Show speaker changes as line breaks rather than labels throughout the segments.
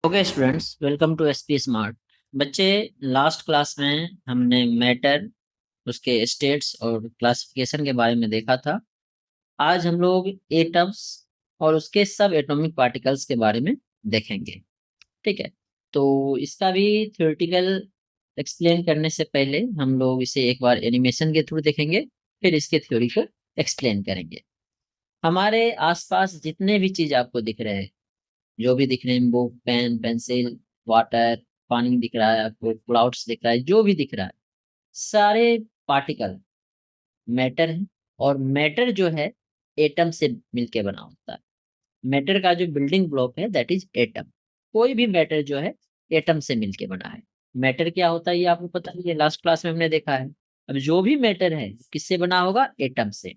Okay students, welcome to SP smart. बच्चे, last class में हमने मैटर, उसके स्टेट्स और क्लासिफिकेशन के बारे में देखा था। आज हम लोग एटम्स और उसके सब एटॉमिक पार्टिकल्स के बारे में देखेंगे। ठीक है, तो इसका भी थ्योरेटिकल एक्सप्लेन करने से पहले हम लोग इसे एक बार एनिमेशन के थ्रू देखेंगे, फिर इसके थ्योरी को एक्सप्लेन करेंगे। हमारे आसपास जितने भी चीज आपको दिख रहे हैं, जो भी दिख रहे हैं, बुक, पेन, पेंसिल, वाटर, पानी दिख रहा है आपको, क्लाउड्स दिख रहा है, जो भी दिख रहा है, सारे पार्टिकल मैटर है। और मैटर जो है एटम से मिलके बना होता है। मैटर का जो बिल्डिंग ब्लॉक है दैट इज एटम। कोई भी मैटर जो है एटम से मिलके बना है। मैटर क्या होता है ये आपको पता ही है, लास्ट क्लास में हमने देखा है। अब जो भी मैटर है किससे बना होगा? एटम से।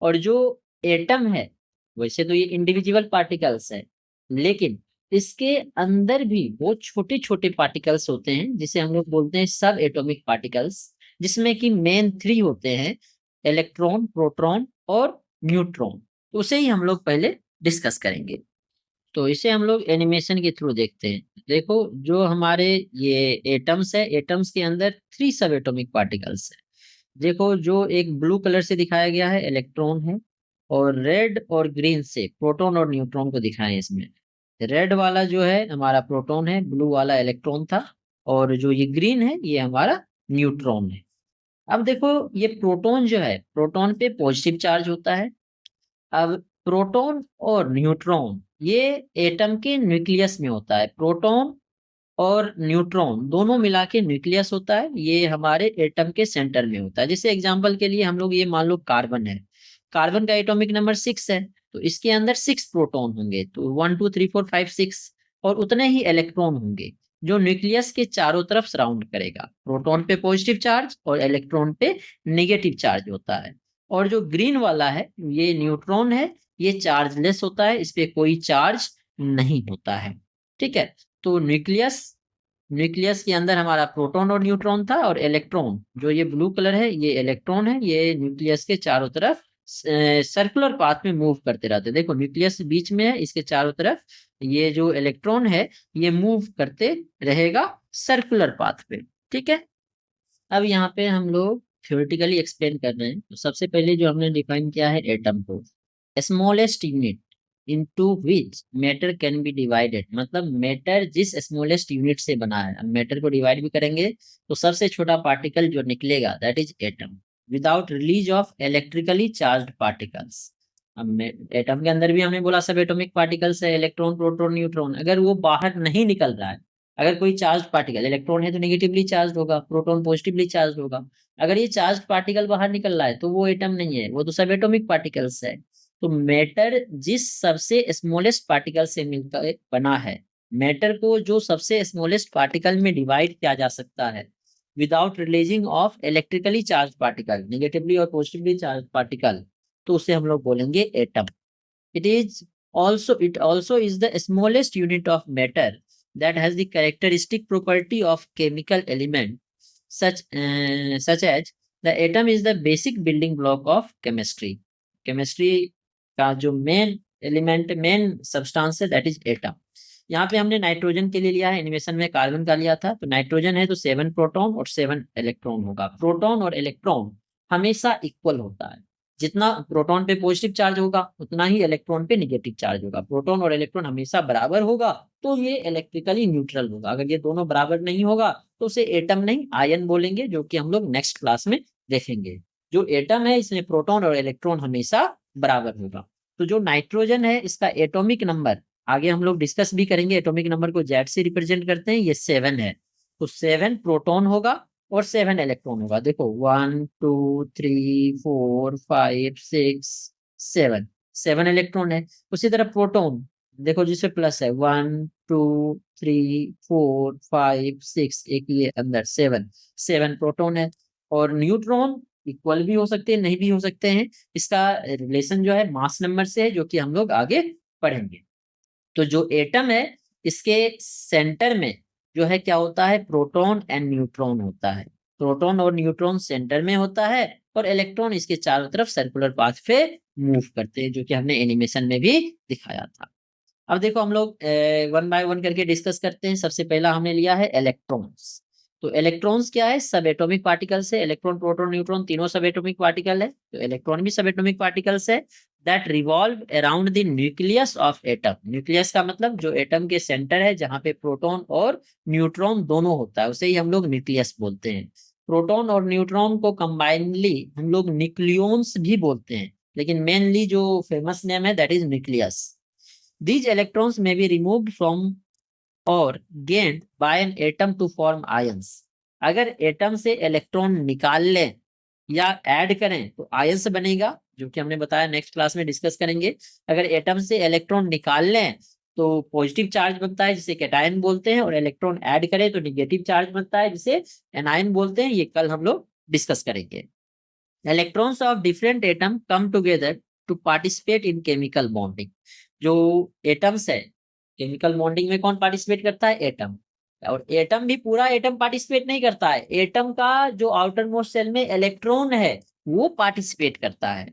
और जो एटम है, वैसे तो ये इंडिविजुअल पार्टिकल्स है, लेकिन इसके अंदर भी वो छोटे छोटे पार्टिकल्स होते हैं जिसे हम लोग बोलते हैं सब एटॉमिक पार्टिकल्स, जिसमें कि मेन थ्री होते हैं: इलेक्ट्रॉन, प्रोटॉन और न्यूट्रॉन। तो उसे ही हम लोग पहले डिस्कस करेंगे। तो इसे हम लोग एनिमेशन के थ्रू देखते हैं। देखो, जो हमारे ये एटम्स है, एटम्स के अंदर थ्री सब एटॉमिक पार्टिकल्स है। देखो, जो एक ब्लू कलर से दिखाया गया है इलेक्ट्रॉन है, और रेड और ग्रीन से प्रोटॉन और न्यूट्रॉन को दिखाए हैं इसमें। रेड वाला जो है हमारा प्रोटॉन है, ब्लू वाला इलेक्ट्रॉन था, और जो ये ग्रीन है ये हमारा न्यूट्रॉन है। अब देखो, ये प्रोटॉन जो है, प्रोटॉन पे पॉजिटिव चार्ज होता है। अब प्रोटॉन और न्यूट्रॉन ये एटम के न्यूक्लियस में होता है। प्रोटॉन और न्यूट्रॉन दोनों मिला के न्यूक्लियस होता है, ये हमारे एटम के सेंटर में होता है। जैसे एग्जांपल के लिए हम लोग ये मान लो कार्बन है, कार्बन का एटॉमिक नंबर 6 है, तो इसके अंदर 6 प्रोटॉन होंगे, तो 1 2 3 4 5 6। और उतने ही इलेक्ट्रॉन होंगे जो न्यूक्लियस के चारों तरफ सराउंड करेगा। प्रोटॉन पे पॉजिटिव चार्ज और इलेक्ट्रॉन पे नेगेटिव चार्ज होता है। और जो ग्रीन वाला है ये न्यूट्रॉन है, ये चार्जलेस होता है, इस पे कोई चार्ज नहीं होता है। ठीक है, तो न्यूक्लियस, न्यूक्लियस के अंदर हमारा प्रोटॉन और न्यूट्रॉन था, और इलेक्ट्रॉन जो ये ब्लू कलर है ये इलेक्ट्रॉन है, ये न्यूक्लियस के चारों तरफ सर्कुलर पाथ में मूव करते रहते हैं। देखो, न्यूक्लियस बीच में है, इसके चारों तरफ ये जो इलेक्ट्रॉन है ये मूव करते रहेगा सर्कुलर पाथ पे। ठीक है, अब यहाँ पे हम लोग थ्योरेटिकली एक्सप्लेन कर रहे हैं। तो सबसे पहले जो हमने डिफाइन किया है एटम को, smallest unit into which matter can be divided, मतलब मैटर जिस स्मॉलेस्ट यूनिट से बना है। अब मैटर को डिवाइड भी करेंगे तो सबसे छोटा पार्टिकल जो निकलेगा that is atom, without release of electrically charged particles. अब एटम के अंदर भी हमने बोला सब एटॉमिक पार्टिकल्स है, इलेक्ट्रॉन, प्रोटॉन, न्यूट्रॉन। अगर वो बाहर नहीं निकल रहा है, अगर कोई चार्ज पार्टिकल, इलेक्ट्रॉन है तो नेगेटिवली चार्ज होगा, प्रोटॉन पॉजिटिवली चार्ज होगा, अगर ये चार्ज पार्टिकल बाहर निकल रहा है तो वो एटम नहीं है, वो तो सब एटॉमिक पार्टिकल्स है। तो मैटर जिस सबसे स्मॉलेस्ट पार्टिकल से मिलकर बना है, मैटर को जो सबसे स्मॉलेस्ट पार्टिकल में डिवाइड किया जा सकता है without releasing of electrically charge particle, negatively और पॉजिटिवली चार्ज पार्टिकल, तो उसे हम लोग बोलेंगे atom. It also is the smallest unit of matter that has the characteristic property of chemical element, such as the atom is the basic building block of chemistry. Chemistry का जो main element, main substance है that is atom. यहाँ पे हमने nitrogen के लिए लिया है, एनिमेशन में कार्बन का लिया था। तो नाइट्रोजन है तो 7 प्रोटॉन और 7 इलेक्ट्रॉन होगा। प्रोटॉन और इलेक्ट्रॉन हमेशा इक्वल होता है, जितना प्रोटॉन पे पॉजिटिव चार्ज होगा उतना ही इलेक्ट्रॉन पे नेगेटिव चार्ज होगा। प्रोटॉन और इलेक्ट्रॉन हमेशा बराबर होगा तो ये इलेक्ट्रिकली न्यूट्रल होगा। अगर ये दोनों बराबर नहीं होगा तो उसे एटम नहीं आयन बोलेंगे, जो कि हम लोग नेक्स्ट क्लास में देखेंगे। जो एटम है इसमें प्रोटॉन और इलेक्ट्रॉन हमेशा बराबर होगा। तो जो नाइट्रोजन है इसका एटॉमिक नंबर आगे हम लोग डिस्कस भी करेंगे। एटॉमिक नंबर को जेड से रिप्रेजेंट करते हैं, ये 7 है। तो 7 प्रोटॉन होगा और 7 इलेक्ट्रॉन होगा। देखो 1 2 3 4 5 6 7, 7 इलेक्ट्रॉन है। उसी तरह प्रोटॉन देखो जिसपे प्लस है, 1 2 3 4 5 6, एक ये अंदर 7, 7 प्रोटॉन है। और न्यूट्रॉन इक्वल भी हो सकते हैं, नहीं भी हो सकते हैं। इसका रिलेशन जो है मास नंबर से है, जो कि हम लोग आगे पढ़ेंगे। तो जो एटम है इसके सेंटर में जो है क्या होता है, प्रोटॉन एंड न्यूट्रॉन होता है। प्रोटॉन और न्यूट्रॉन सेंटर में होता है, और इलेक्ट्रॉन इसके चारों तरफ सर्कुलर पाथ पे मूव करते हैं, जो कि हमने एनिमेशन में भी दिखाया था। अब देखो हम लोग वन बाय वन करके डिस्कस करते हैं। सबसे पहला हमने लिया है इलेक्ट्रॉन्स। तो इलेक्ट्रॉन्स क्या है? सब एटॉमिक पार्टिकल्स है। इलेक्ट्रॉन, प्रोटॉन, न्यूट्रॉन तीनों सब एटॉमिक पार्टिकल है। तो इलेक्ट्रॉन भी सब एटॉमिक पार्टिकल्स है that revolve around the nucleus of atom. Nucleus का मतलब जो एटम के सेंटर है, जहां पे प्रोटॉन और न्यूट्रॉन दोनों होता है, उसे ही हम लोग न्यूक्लियस बोलते हैं। प्रोटॉन और न्यूट्रॉन को कंबाइनली हम लोग न्यूक्लियॉन्स भी बोलते हैं, लेकिन मेनली जो फेमस नेम है that is nucleus. These electrons may be removed from or gained by an atom to form ions. अगर एटम से इलेक्ट्रॉन निकाल लें या ऐड करें तो आयंस बनेगा, जो कि हमने बताया, नेक्स्ट क्लास में डिस्कस करेंगे। अगर एटम से इलेक्ट्रॉन निकाल लें तो पॉजिटिव चार्ज बनता है, जिसे कैटायन बोलते हैं, और इलेक्ट्रॉन ऐड करें तो निगेटिव चार्ज बनता है, जिसे एनायन बोलते हैं। ये कल हम लोग डिस्कस करेंगे। Electrons of different atom come together to participate in chemical bonding. जो एटम्स है, केमिकल बॉन्डिंग में कौन पार्टिसिपेट करता है? एटम। और एटम भी पूरा एटम पार्टिसिपेट नहीं करता है, एटम का जो आउटर मोस्ट सेल में इलेक्ट्रॉन है वो पार्टिसिपेट करता है।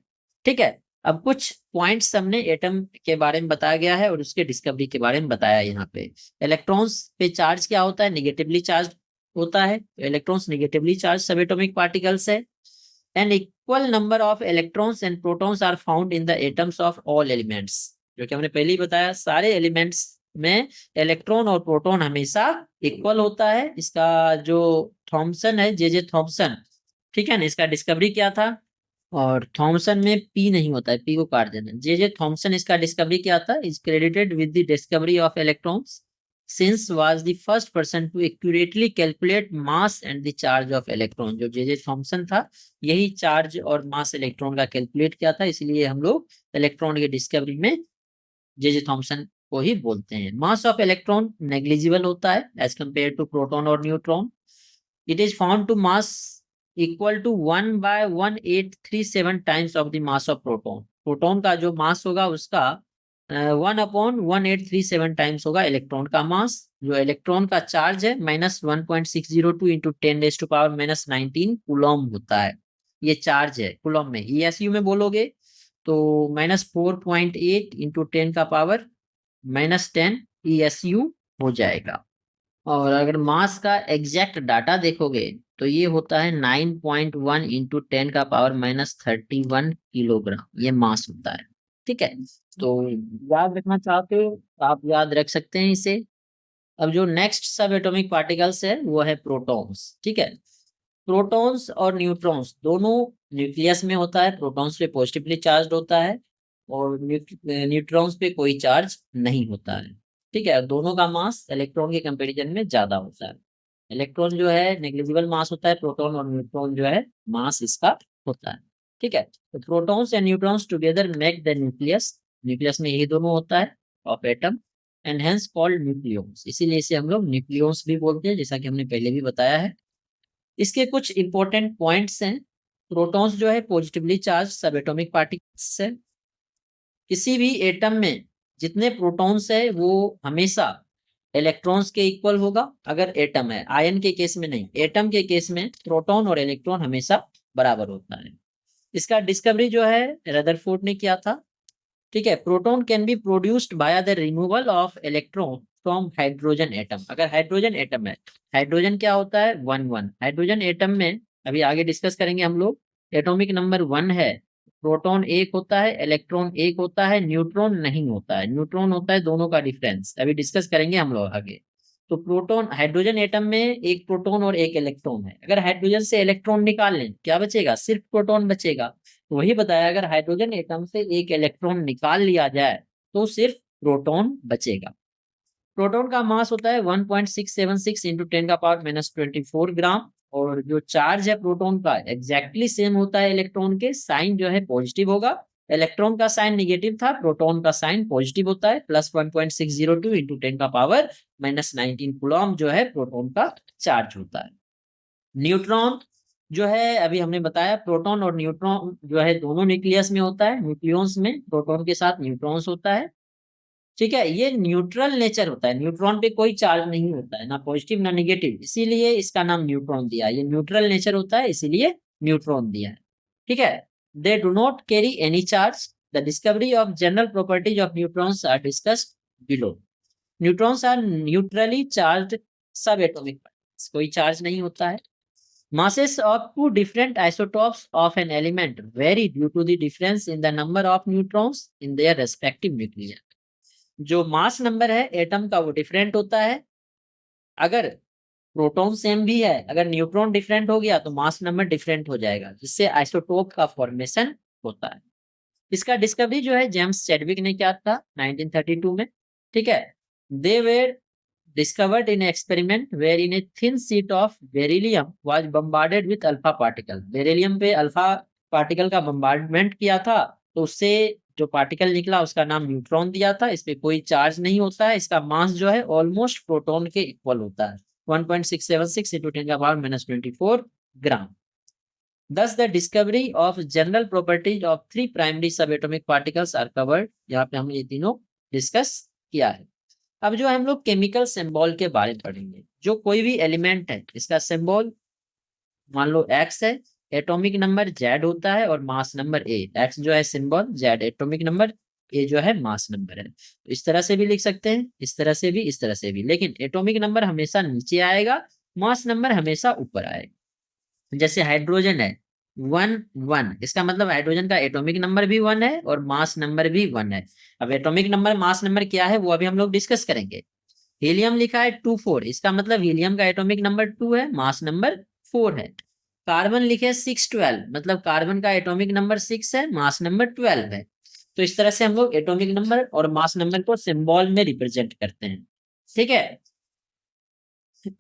ठीक है, अब कुछ पॉइंट्स हमने एटम के बारे में बताया गया है और उसके डिस्कवरी के बारे में बताया। यहाँ पे इलेक्ट्रॉन्स पे चार्ज क्या होता है? निगेटिवली चार्ज होता है। तो इलेक्ट्रॉन्स निगेटिवली चार्ज सब एटॉमिक पार्टिकल्स है। An equal number of electrons and protons are found in the atoms of all elements। जो कि हमने पहले ही बताया, सारे एलिमेंट्स में इलेक्ट्रॉन और प्रोटॉन हमेशा इक्वल होता है। इसका जो थॉमसन है, जे थॉमसन, ठीक है ना, इसका डिस्कवरी क्या था? और थॉमसन में पी नहीं होता है, पी को काट देना। जे थॉमसन, इसका डिस्कवरी क्या था? Is credited with the discovery of electrons since was the first person to accurately calculate mass and the charge of electron। जो जे थॉमसन था, यही चार्ज और मास इलेक्ट्रॉन का कैलकुलेट किया था, इसलिए हम लोग इलेक्ट्रॉन की डिस्कवरी में जे थॉमसन को ही बोलते हैं। मास ऑफ इलेक्ट्रॉन नेग्लिजिबल होता है एज कंपेयर टू प्रोटॉन और neutron. It is found to mass equal to 1/1837 times of the mass of proton. Proton का जो मास होगा उसका 1/1837 टाइम्स होगा इलेक्ट्रॉन का मास। जो इलेक्ट्रॉन का चार्ज है -1.602 इंटू 10⁻⁻19 कूलम होता है। ये चार्ज है कूलम में। ESU में बोलोगे तो -4.8 इंटू 10⁻⁻10 ESU हो जाएगा। और अगर मास का एग्जैक्ट डाटा देखोगे तो ये होता है 9.1 इंटू 10⁻31 किलोग्राम, ये मास होता है। ठीक है, तो याद रखना चाहते हो तो आप याद रख सकते हैं इसे। अब जो नेक्स्ट सब एटॉमिक पार्टिकल्स है वो है प्रोटॉन्स। ठीक है, प्रोटॉन्स और न्यूट्रॉन्स दोनों न्यूक्लियस में होता है। प्रोटॉन्स पे पॉजिटिवली चार्ज होता है और न्यूट्रॉन्स पे कोई चार्ज नहीं होता है। ठीक है, दोनों का मास इलेक्ट्रॉन के कंपैरिजन में ज्यादा होता है। इलेक्ट्रॉन जो है नेग्लिजिबल मास होता है, प्रोटॉन और न्यूट्रॉन जो है मास इसका होता है। ठीक है, तो protons and neutrons together make the nucleus. Nucleus में यही दोनों होता है of atom and hence called nucleons. इसीलिए इसे हम लोग न्यूक्लियॉन्स भी बोलते हैं, जैसा कि हमने पहले भी बताया है। इसके कुछ इंपॉर्टेंट पॉइंट्स हैं। प्रोटॉन्स जो है पॉजिटिवली चार्ज सब एटॉमिक पार्टिकल्स है। किसी भी एटम में जितने प्रोटॉन्स है वो हमेशा इलेक्ट्रॉन्स के इक्वल होगा, अगर एटम है। आयन के केस में नहीं, एटम के केस में प्रोटॉन और इलेक्ट्रॉन हमेशा बराबर होता है। इसका डिस्कवरी जो है रदरफोर्ड ने किया था। ठीक है, proton can be produced by the removal of electron from hydrogen atom. अगर हाइड्रोजन एटम है, हाइड्रोजन क्या होता है? 1 हाइड्रोजन एटम में अभी आगे डिस्कस करेंगे हम लोग। एटॉमिक नंबर 1 है, प्रोटॉन 1 होता है, इलेक्ट्रॉन 1 होता है, न्यूट्रॉन नहीं होता है। न्यूट्रॉन होता है दोनों का डिफरेंस, अभी डिस्कस करेंगे हम लोग आगे। तो प्रोटॉन, हाइड्रोजन एटम में एक प्रोटॉन और एक इलेक्ट्रॉन है। अगर हाइड्रोजन से इलेक्ट्रॉन निकाल लें, क्या बचेगा? सिर्फ प्रोटॉन बचेगा। तो वही बताया, अगर हाइड्रोजन एटम से एक इलेक्ट्रॉन निकाल लिया जाए तो सिर्फ प्रोटॉन बचेगा। प्रोटॉन का मास होता है 1.676 इंटू 10⁻⁻24 ग्राम। और जो चार्ज है प्रोटॉन का एग्जैक्टली सेम होता है इलेक्ट्रॉन के। साइन जो है पॉजिटिव होगा, इलेक्ट्रॉन का साइन निगेटिव था, प्रोटॉन का साइन पॉजिटिव होता है। +1.602 इंटू 10⁻⁻19 कूलम जो है प्रोटॉन का चार्ज होता है। न्यूट्रॉन जो है अभी हमने बताया, प्रोटॉन और न्यूट्रॉन जो है दोनों न्यूक्लियस में होता है। न्यूक्लियस में प्रोटॉन के साथ न्यूट्रॉन्स होता है। ठीक है, ये न्यूट्रल नेचर होता है, न्यूट्रॉन पे कोई चार्ज नहीं होता है, ना पॉजिटिव ना नेगेटिव, इसीलिए इसका नाम न्यूट्रॉन दिया। ये न्यूट्रल नेचर होता है, इसीलिए न्यूट्रॉन दिया है। ठीक है, they do not carry any charge. The discovery of general properties of neutrons are discussed below. Neutrons are neutrally charged subatomic particles. कोई चार्ज नहीं होता है. Masses of two different isotopes of an element vary due to the difference in the number of neutrons in their respective nuclei. जो mass number है atom का वो different होता है. अगर प्रोटॉन सेम भी है, अगर न्यूट्रॉन डिफरेंट हो गया तो मास नंबर डिफरेंट हो जाएगा, जिससे आइसोटोप का फॉर्मेशन होता है. इसका डिस्कवरी जो है जेम्स चैडविक ने किया था 1932 में. ठीक है. They were discovered in experiment wherein a thin sheet of beryllium was bombarded with alpha particle. Beryllium पे अल्फा पार्टिकल का बम्बार्डमेंट किया था, तो उससे जो पार्टिकल निकला उसका नाम न्यूट्रॉन दिया था. इस पे कोई चार्ज नहीं होता है. इसका मास जो है ऑलमोस्ट प्रोटॉन के इक्वल होता है, 1.676 into 10 का power -24 gram. Thus the discovery of general properties of three primary subatomic particles are covered. यहाँ पे हमने ये तीनों डिस्कस किया है. अब जो हम लोग केमिकल सिंबल के बारे में पढ़ेंगे. जो कोई भी एलिमेंट है इसका सिंबल मान लो X है, एटॉमिक नंबर Z होता है और मास नंबर A. X जो है symbol, Z atomic number, A जो है मास नंबर है. तो इस तरह से भी लिख सकते हैं, इस तरह से भी, इस तरह से भी. लेकिन एटॉमिक नंबर हमेशा नीचे आएगा, मास नंबर हमेशा ऊपर आएगा. जैसे हाइड्रोजन है 1 इसका मतलब हाइड्रोजन का एटॉमिक नंबर भी 1 है और मास नंबर भी 1 है. अब एटॉमिक नंबर मास नंबर क्या है वो अभी हम लोग डिस्कस करेंगे. हीलियम लिखा है 24, इसका मतलब हीलियम का एटॉमिक नंबर 2 है, मास नंबर 4 है. कार्बन लिखे 612, मतलब कार्बन का एटॉमिक नंबर 6 है, मास नंबर 12 है. तो इस तरह से हम लोग एटॉमिक नंबर और मास नंबर को सिंबल में रिप्रेजेंट करते हैं. ठीक है.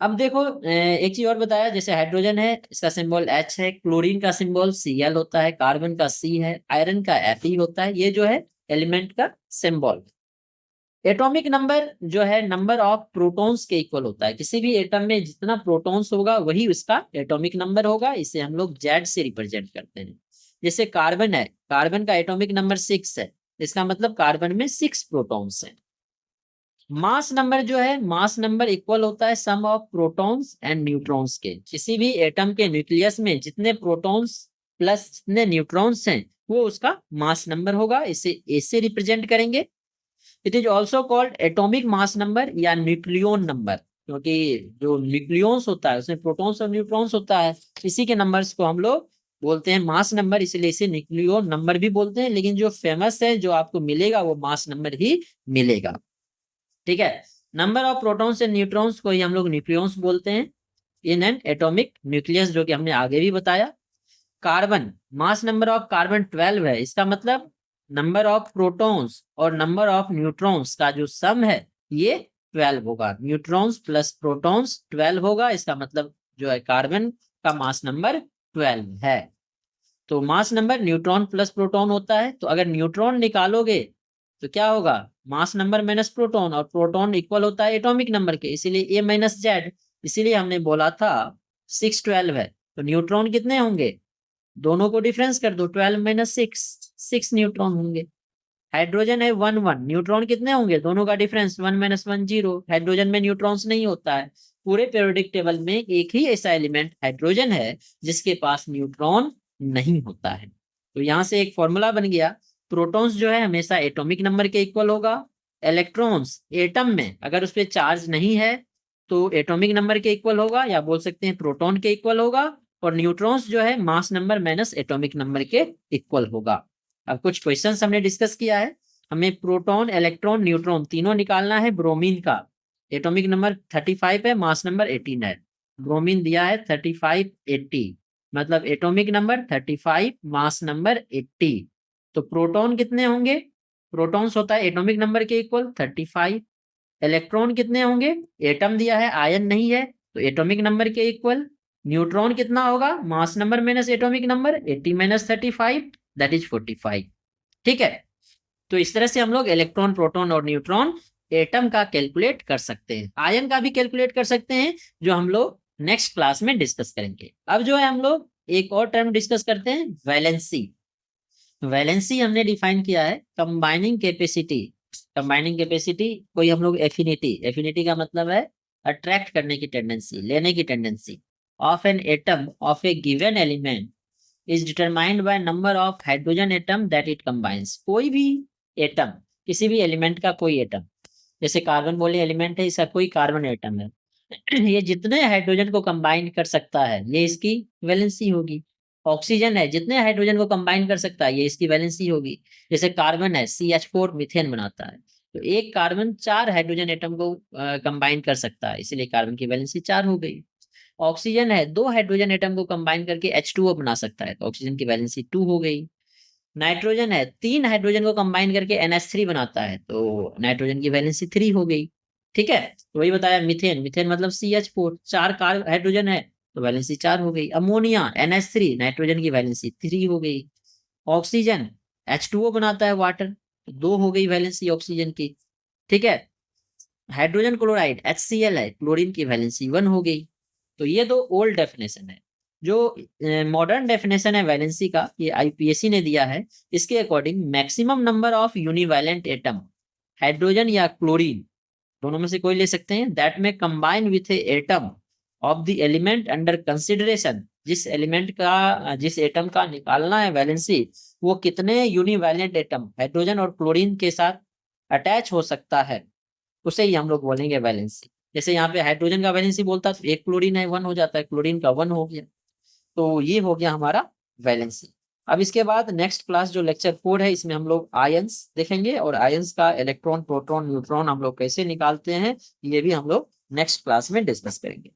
अब देखो एक चीज और बताया, जैसे हाइड्रोजन है इसका सिंबल H है, क्लोरीन का सिंबल Cl होता है, कार्बन का C है, आयरन का Fe होता है. ये जो है एलिमेंट का सिंबल. एटॉमिक नंबर जो है नंबर ऑफ प्रोटॉन्स के इक्वल होता है. किसी भी एटम में जितना प्रोटॉन्स होगा वही उसका एटॉमिक नंबर होगा. इसे हम लोग Z से रिप्रेजेंट करते हैं. जैसे कार्बन है, कार्बन का एटॉमिक नंबर 6 है, इसका मतलब कार्बन में 6 प्रोटॉन्स है. मास नंबर जो है, मास नंबर इक्वल होता है सम ऑफ प्रोटॉन्स एंड न्यूट्रॉन्स के. किसी भी एटम के न्यूक्लियस में जितने प्रोटॉन्स प्लस जितने न्यूट्रॉन्स हैं वो उसका मास नंबर होगा. इसे ए से रिप्रेजेंट करेंगे. It is also called atomic mass number या न्यूक्लियन नंबर, क्योंकि जो न्यूक्लियंस होता है उसमें प्रोटॉन्स और न्यूट्रॉन्स होता है. इसी के नंबर्स को हम लोग बोलते हैं मास नंबर, इसलिए इसे न्यूक्लियन नंबर भी बोलते हैं. लेकिन जो फेमस है, जो आपको मिलेगा वो मास नंबर ही मिलेगा. ठीक है. Number of protons and neutrons को ही हम लोग न्यूक्लियंस बोलते हैं इन एन एटॉमिक न्यूक्लियस, जो कि हमने आगे भी बताया. Carbon, mass number of carbon 12 है, इसका मतलब नंबर ऑफ प्रोटॉन्स और नंबर ऑफ न्यूट्रॉन्स का जो सम है ये 12 होगा. न्यूट्रॉन्स प्लस प्रोटॉन्स 12 होगा. इसका मतलब जो है कार्बन का मास नंबर 12 है. तो mass number neutron plus proton होता है. तो अगर न्यूट्रॉन निकालोगे तो क्या होगा, मास नंबर माइनस प्रोटॉन, और प्रोटॉन इक्वल होता है एटॉमिक नंबर के, इसीलिए A माइनस Z. इसीलिए हमने बोला था 612 है. तो न्यूट्रॉन कितने होंगे, दोनों को डिफरेंस कर दो, 12 माइनस 6 न्यूट्रॉन होंगे. हाइड्रोजन है 1 न्यूट्रॉन कितने होंगे, दोनों का डिफरेंस 1 माइनस 1 0. हाइड्रोजन में न्यूट्रॉन्स नहीं होता है. पूरे पीरियोडिक टेबल में एक ही ऐसा एलिमेंट हाइड्रोजन है जिसके पास न्यूट्रॉन नहीं होता है. तो यहाँ से एक फॉर्मूला बन गया, प्रोटॉन्स जो है हमेशा एटॉमिक नंबर के इक्वल होगा. इलेक्ट्रॉन्स एटम में अगर उस पर चार्ज नहीं है तो एटॉमिक नंबर के इक्वल होगा, या बोल सकते हैं प्रोटॉन के इक्वल होगा. और न्यूट्रॉन्स जो है mass number minus atomic number के इक्वल होगा. अब कुछ क्वेश्चंस हमने डिस्कस किया है. हमें प्रोटॉन, इलेक्ट्रॉन, न्यूट्रॉन तीनों निकालना है. ब्रोमीन का एटॉमिक नंबर 35 है, मास नंबर 18 है. ब्रोमीन दिया है 35 80, मतलब एटॉमिक नंबर 35, मास नंबर 80. तो प्रोटॉन कितने होंगे, प्रोटॉन्स होता है एटॉमिक नंबर के इक्वल 35. इलेक्ट्रॉन कितने होंगे, एटम दिया है, आयन नहीं है, तो एटॉमिक नंबर के इक्वल. न्यूट्रॉन कितना होगा, mass number minus atomic number, 80 minus 35 that is 45. ठीक है. तो इस तरह से हम लोग इलेक्ट्रॉन, प्रोटॉन और न्यूट्रॉन एटम का कैलकुलेट कर सकते हैं. आयन का भी कैलकुलेट कर सकते हैं, जो हम लोग नेक्स्ट क्लास में डिस्कस करेंगे. अब जो है हम लोग एक और टर्म डिस्कस करते हैं, वैलेंसी. वैलेंसी हमने डिफाइन किया है कंबाइनिंग कैपेसिटी. कंबाइनिंग कैपेसिटी कोई हम लोग एफिनिटी, एफिनिटी का मतलब है अट्रैक्ट करने की टेंडेंसी, लेने की tendency of an atom of A given element is determined by number of hydrogen atom that it combines. कोई भी एटम, किसी भी एलिमेंट का कोई एटम जैसे कार्बन बोले एलिमेंट है, इसका कोई कार्बन एटम है ये जितने हाइड्रोजन को कंबाइन कर सकता है ये इसकी वैलेंसी होगी। ऑक्सीजन है, जितने हाइड्रोजन को कंबाइन कर सकता है ये इसकी वैलेंसी होगी। जैसे कार्बन है, CH4 मीथेन बनाता है, तो एक कार्बन 4 हाइड्रोजन एटम को कंबाइन कर सकता है, इसलिए कार्बन की वैलेंसी 4 हो गई। ऑक्सीजन है, 2 हाइड्रोजन एटम को कंबाइन करके H2O बना सकता है, तो ऑक्सीजन की वैलेंसी 2 हो गई। नाइट्रोजन है, 3 हाइड्रोजन को कंबाइन करके NH3 बनाता है, तो नाइट्रोजन की वैलेंसी 3 हो गई। ठीक है, तो वही बताया मीथेन, मीथेन मतलब CH4, 4 कार हाइड्रोजन है तो वैलेंसी 4 हो गई। अमोनिया NH3, नाइट्रोजन की वैलेंसी 3 हो गई। ऑक्सीजन H2O बनाता है वाटर, 2 हो गई वैलेंसी ऑक्सीजन की। ठीक है, हाइड्रोजन क्लोराइड HCl है, क्लोरीन की वैलेंसी 1 हो गई। तो ये दो ओल्ड डेफिनेशन है। जो मॉडर्न डेफिनेशन है वैलेंसी का, ये IPAC ने दिया है। इसके according maximum number of univalent atom, hydrogen या क्लोरीन दोनों में से कोई ले सकते हैं, दैट में combine with a atom of the element under consideration. जिस एटम का निकालना है वैलेंसी, वो कितने यूनिवैलेंट एटम हाइड्रोजन और क्लोरीन के साथ अटैच हो सकता है, उसे ही हम लोग बोलेंगे वैलेंसी। जैसे यहाँ पे हाइड्रोजन का वैलेंसी बोलता तो एक क्लोरीन है 1 हो जाता है, क्लोरीन का 1 हो गया। तो ये हो गया हमारा वैलेंसी। अब इसके बाद नेक्स्ट क्लास जो लेक्चर 4 है, इसमें हम लोग आयंस देखेंगे, और आयंस का इलेक्ट्रॉन, प्रोटॉन, न्यूट्रॉन हम लोग कैसे निकालते हैं, ये भी हम लोग नेक्स्ट क्लास में डिस्कस करेंगे।